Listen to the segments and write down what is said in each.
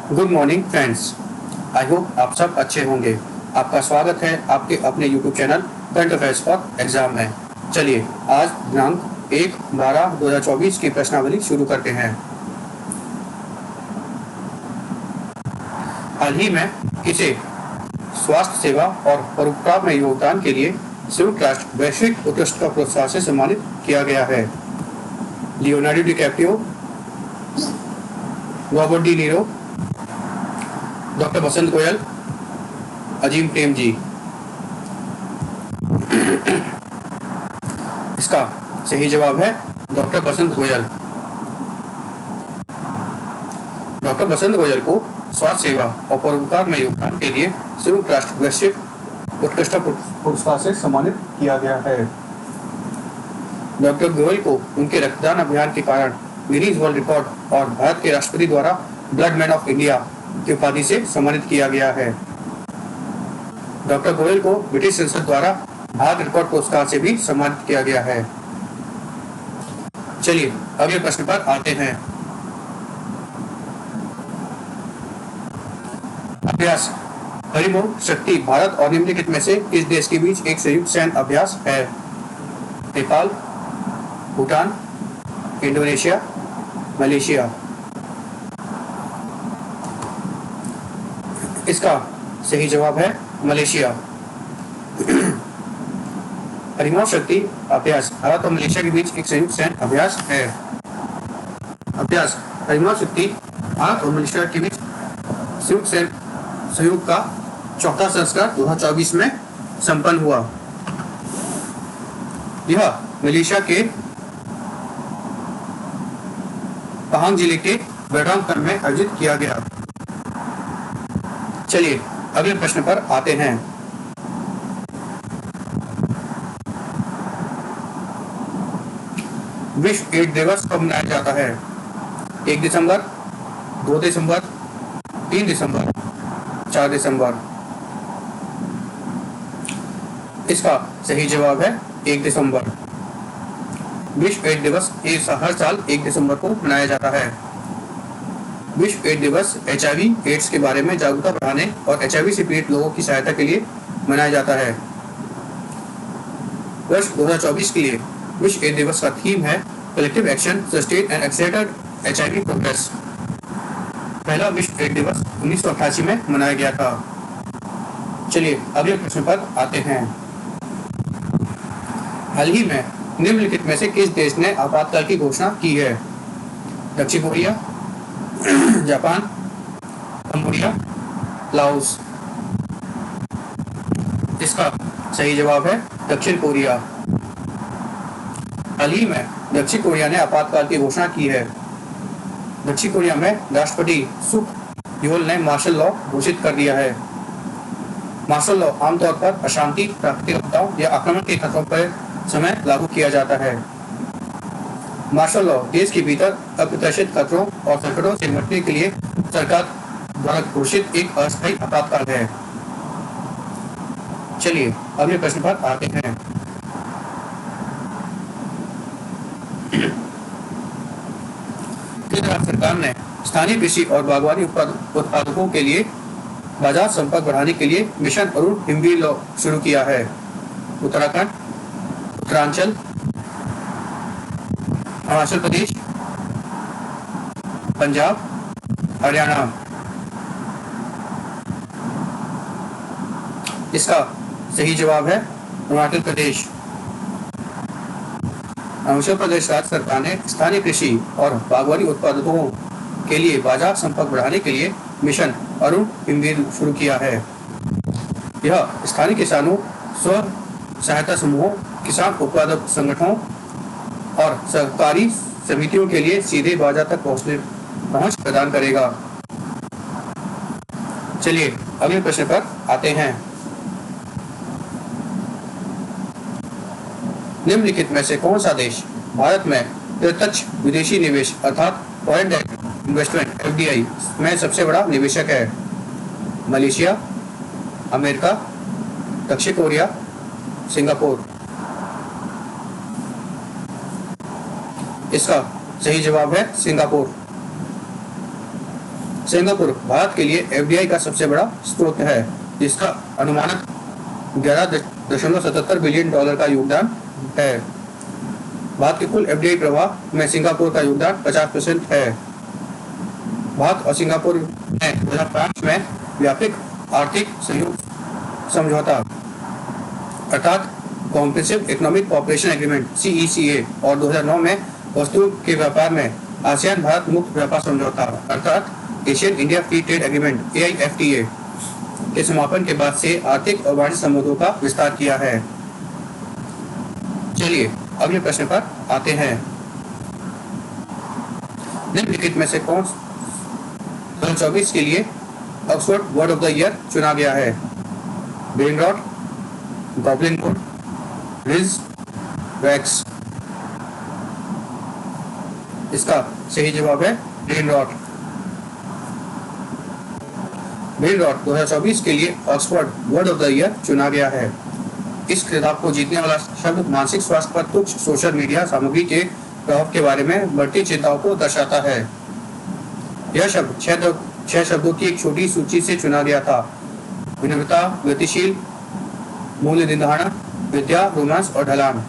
Good morning friends. I hope आप सब अच्छे होंगे। आपका स्वागत है आपके अपने YouTube channel current affairs for exam में। चलिए आज दिनांक 1/12/2024 की प्रश्नावली शुरू करते हैं। हाल ही में किसे स्वास्थ्य सेवा और परोपकार में योगदान के लिए संयुक्त राष्ट्र वैश्विक उत्कृष्टता पुरस्कार से सम्मानित किया गया है? Leonardo DiCaprio, Robert De Niro, doctor Basant Goyal, Azim Premji. इसका सही जवाब है डॉक्टर बसंत गोयल। डॉक्टर बसंत गोयल को स्वास्थ्य सेवा और परोपकार में योगदान के लिए संयुक्त राष्ट्र वैश्विक उत्कृष्टता पुरस्कार से सम्मानित किया गया है। डॉक्टर गोयल को उनके रक्तदान अभियान के कारण गिनीज वर्ल्ड रिकॉर्ड और भारत के राष्ट्रपति द्वारा ब्लड मैन ऑफ इंडिया की उपाधि से सम्मानित किया गया है। डॉक्टर गोयल को ब्रिटिश संसद द्वारा भारत रिकॉर्ड पुरस्कार से भी सम्मानित किया गया है। चलिए अगले प्रश्न पर आते हैं। अभ्यास हरिमोह शक्ति भारत और निम्नलिखित में से किस देश के बीच एक संयुक्त सैन्य अभ्यास है? Nepal, Bhutan, Indonesia, Malaysia. इसका सही जवाब है मलेशिया। हरिमोह शक्ति अभ्यास भारत और मलेशिया के बीच एक संयुक्त सैन्य अभ्यास है। अभ्यास हरिमोह शक्ति भारत और मलेशिया के बीच संयुक्त सैन्य सहयोग का चौथा संस्करण 2024 में संपन्न हुआ। यह मलेशिया के पहांग जिले के बेडांगकन में आयोजित किया गया। चलिए अगले प्रश्न पर आते हैं। विश्व एड्स दिवस कब मनाया जाता है? 1 दिसंबर, 2 दिसंबर, 3 दिसंबर, 4 दिसंबर। इसका सही जवाब है 1 दिसंबर। विश्व एड्स दिवस हर साल 1 दिसंबर को मनाया जाता है। विश्व एड्स दिवस HIV एड्स के बारे में जागरूकता बढ़ाने और HIV से पीड़ित लोगों की सहायता के लिए मनाया जाता है। वर्ष 2024 के लिए विश्व एड्स दिवस का थीम है collective action sustain and accelerate HIV progress. पहला विश्व एड्स दिवस 1988 में मनाया गया था। चलिए अगले प्रश्न पर आते हैं। हाल ही में निम्नलिखित में से किस देश ने आपातकाल की घोषणा की है? दक्षिण कोरिया, जापान, कंबोडिया, लाओस। इसका सही जवाब है दक्षिण कोरिया। हाल ही में दक्षिण कोरिया ने आपातकाल की घोषणा की है। दक्षिण कोरिया में राष्ट्रपति सुक योल ने मार्शल लॉ घोषित कर दिया है। मार्शल लॉ आमतौर पर अशांति, प्राकृतिक आपदाओं या आक्रमण के खतरों पर समय लागू किया जाता है। मार्शल लॉ देश के भीतर अप्रत्याशित खतरों और संकटों से निपटने के लिए सरकार द्वारा घोषित एक अस्थायी आपातकाल है। चलिए अगले प्रश्न पर आते हैं। केंद्र सरकार ने स्थानीय कृषि और बागवानी उत्पादकों के लिए बाजार संपर्क बढ़ाने के लिए मिशन अरुण हिमवीर शुरू किया है। उत्तराखंड, उत्तरांचल, हिमाचल प्रदेश, पंजाब, हरियाणा। इसका सही जवाब है हिमाचल प्रदेश। हिमाचल प्रदेश राज्य सरकार ने स्थानीय कृषि और बागवानी उत्पादकों के लिए बाजार संपर्क बढ़ाने के लिए मिशन अरुण हिमवीर शुरू किया है। यह स्थानीय किसानों, स्व सहायता समूहों, किसान उत्पादक संगठनों और सहकारी समितियों के लिए सीधे बाजार तक पहुंच प्रदान करेगा। चलिए अगले प्रश्न पर आते हैं। निम्नलिखित में से कौन सा देश भारत में प्रत्यक्ष विदेशी निवेश अर्थात फॉरेन डायरेक्ट इन्वेस्टमेंट FDI में सबसे बड़ा निवेशक है? मलेशिया, अमेरिका, दक्षिण कोरिया, सिंगापुर। इसका सही जवाब है सिंगापुर। सिंगापुर भारत के लिए एफडीआई का सबसे बड़ा स्रोत है, जिसका अनुमानित 11.77 बिलियन डॉलर का योगदान है। भारत के कुल एफडीआई प्रवाह में सिंगापुर का योगदान 50% है। भारत और सिंगापुर ने 2005 में व्यापक आर्थिक सहयोग समझौता अर्थात comprehensive economic cooperation agreement CECA और 2009 में वस्तुओं के व्यापार में आसियान भारत मुक्त व्यापार समझौता अर्थात Asian India free trade agreement AIFTA के समापन के बाद से आर्थिक और वाणिज्य संबंधों का विस्तार किया है। चलिए अगले प्रश्न पर आते हैं। निम्नलिखित में से कौन 2024 के लिए Oxford word of the year चुना गया है? Brain rot, goblin mode, rizz, vax. इसका सही जवाब है ब्रेन रॉट। ब्रेन रॉट 2024 के लिए Oxford word of the year चुना गया है। इस खिताब को जीतने वाला शब्द मानसिक स्वास्थ्य पर तुच्छ सोशल मीडिया सामग्री के प्रभाव के बारे में बढ़ती चिंताओं को दर्शाता है। यह शब्द 6 शब्दों की एक छोटी सूची से चुना गया था। विनम्रता, गतिशील, मूल्य निर्धारण, विद्या, रोमांस और ढलान।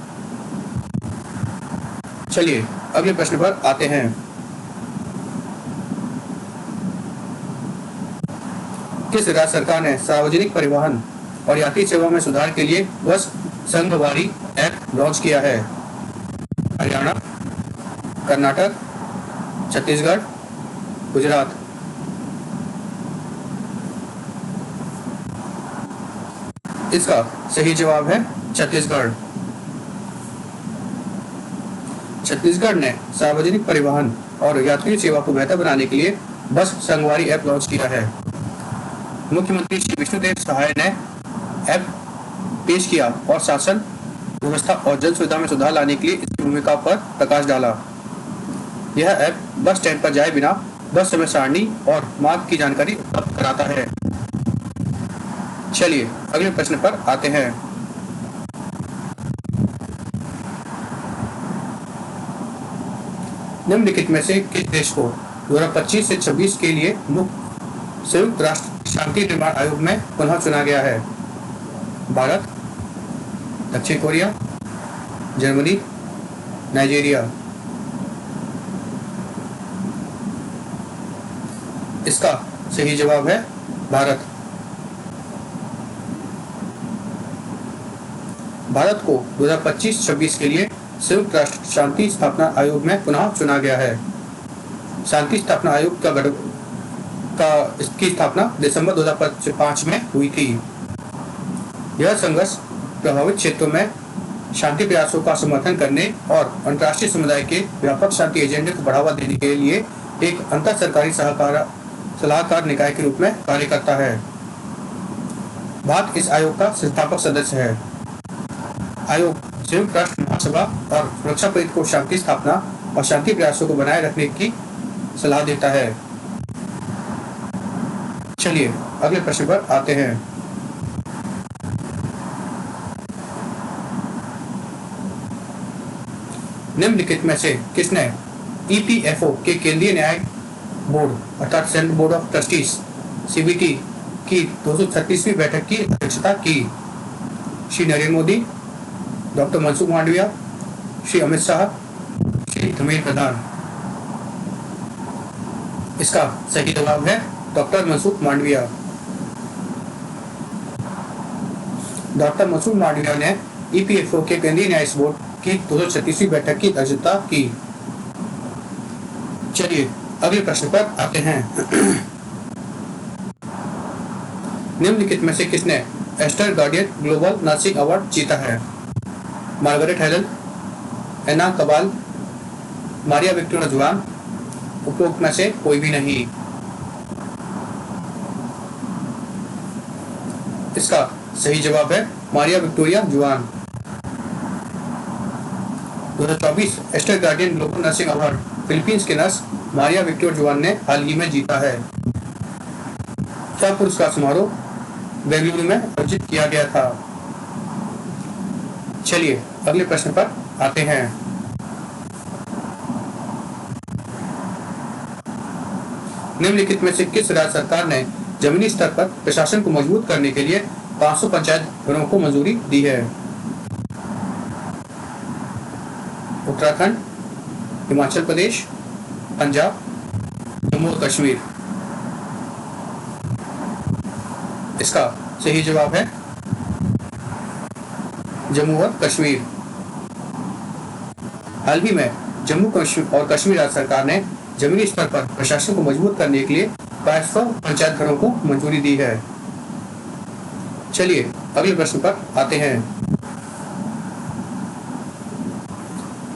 चलिए अगले प्रश्न पर आते हैं। किस राज्य सरकार ने सार्वजनिक परिवहन और यात्री सेवा में सुधार के लिए बस संघवारी ऐप लॉन्च किया है? हरियाणा, कर्नाटक, छत्तीसगढ़, गुजरात। इसका सही जवाब है छत्तीसगढ़। छत्तीसगढ़ ने सार्वजनिक परिवहन और यात्री सेवा को बेहतर बनाने के लिए बस संगवारी ऐप लॉन्च किया है। मुख्यमंत्री श्री विष्णुदेव सहाय ने ऐप पेश किया और शासन व्यवस्था और जन सुविधा में सुधार लाने के लिए इसकी भूमिका पर प्रकाश डाला। यह ऐप बस स्टैंड पर जाए बिना बस समय सारणी और मार्ग की जानकारी उपलब्ध कराता है। चलिए अगले प्रश्न पर आते हैं। निम्नलिखित में से किस देश को 2025 से 26 के लिए मुख्य संयुक्त राष्ट्र शांति निर्माण आयोग में पुनः चुना गया है? भारत, दक्षिण कोरिया, जर्मनी, नाइजीरिया। इसका सही जवाब है भारत। भारत को 2025-26 के लिए संयुक्त राष्ट्र शांति स्थापना आयोग में पुनः चुना गया है। शांति स्थापना आयोग इसकी स्थापना दिसंबर 2005 में हुई थी। यह संघर्ष प्रभावित क्षेत्रों में शांति प्रयासों का समर्थन करने और अंतर्राष्ट्रीय समुदाय के व्यापक शांति एजेंडे को बढ़ावा देने के लिए एक अंतर सरकारी सलाहकार निकाय के रूप में कार्य करता है। भारत इस आयोग का संस्थापक सदस्य है। आयोग संयुक्त राष्ट्र महासभा और सुरक्षा परिषद को शांति स्थापना और शांति प्रयासों को बनाए रखने की सलाह देता है। चलिए अगले प्रश्न पर आते हैं। निम्नलिखित में से किसने EPFO के केंद्रीय न्याय बोर्ड अर्थात central board of trustees CBT की 236वीं बैठक की अध्यक्षता की? श्री नरेंद्र मोदी, डॉक्टर मनसुख मांडविया, श्री अमित शाह, श्री धर्मेंद्र प्रधान। इसका सही जवाब है डॉक्टर मनसुख मांडविया। डॉक्टर मनसुख मांडविया ने EPFO के केंद्रीय न्याय बोर्ड की 236वीं बैठक की अध्यक्षता की। चलिए अगले प्रश्न पर आते हैं। निम्नलिखित में से किसने Aster Guardian Global Nursing Award जीता है? Margaret Helen, Anna Qabale, Maria Victoria Juan. उपरोक्त में से कोई भी नहीं। इसका सही जवाब है Maria Victoria Juan. 2024 Aster Guardian Global Nursing Award Philippines के नर्स मारिया विक्टोरिया जुआन ने हाल ही में जीता है। पुरस्कार समारोह बेंगलुरु में आयोजित किया गया था। चलिए अगले प्रश्न पर आते हैं। निम्नलिखित में से किस राज्य सरकार ने जमीनी स्तर पर प्रशासन को मजबूत करने के लिए 500 पंचायत घरों को मंजूरी दी है? उत्तराखंड, हिमाचल प्रदेश, पंजाब, जम्मू और कश्मीर। इसका सही जवाब है जम्मू और कश्मीर। हाल ही में जम्मू और कश्मीर राज्य सरकार ने जमीनी स्तर पर प्रशासन को मजबूत करने के लिए 500 पंचायत घरों को मंजूरी दी है। चलिए अगले प्रश्न पर आते हैं।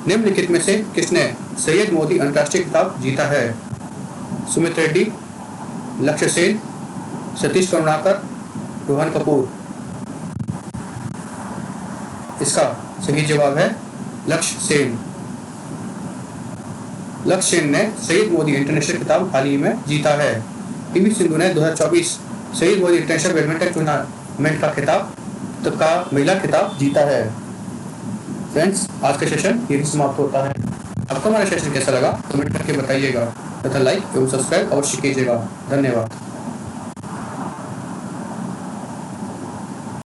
निम्नलिखित में से किसने सैयद मोदी अंतर्राष्ट्रीय खिताब जीता है? सुमित रेड्डी, लक्ष्य सेन, सतीश करुणाकर, रोहन कपूर। इसका सही जवाब है लक्ष्य सेन। लक्ष्य सेन ने सैयद मोदी इंटरनेशनल खिताब हाल ही में जीता है। पीवी सिंधु ने 2024 Syed Modi international badminton tournament का खिताब का महिला खिताब जीता है। फ्रेंड्स, आज का सेशन यही समाप्त होता है। आपको हमारा सेशन कैसा लगा कमेंट करके बताइएगा तथा लाइक एवं सब्सक्राइब अवश्य कीजिएगा। धन्यवाद।